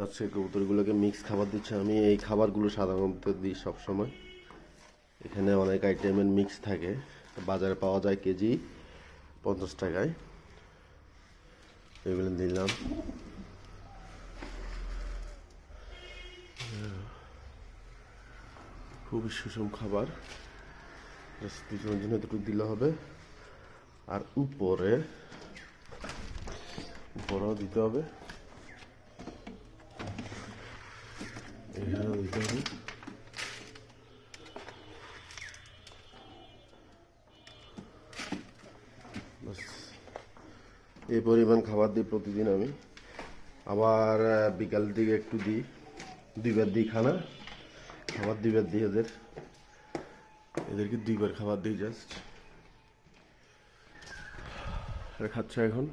আজকে কবুতরগুলোকে মিক্স খাবার দিচ্ছে। আমি এই খাবারগুলো সাধারণত দিই সবসময়। এখানে অনেক আইটেমের মিক্স থাকে, বাজারে পাওয়া যায় কেজি 50 টাকায়। এগুলো দিলাম। খুবই সুষম খাবার, দুজনের জন্য এতটুকু দিলে হবে। আর উপরেও দিতে হবে, এখানেও দিতে হবে। এই পরিমাণ খাবার দিই প্রতিদিন আমি। আবার বিকাল দিকে একটু দিই, 2বার দিই খাবার 2বার দিই এদেরকে 2বার খাবার দিই জাস্ট। খাচ্ছে এখন।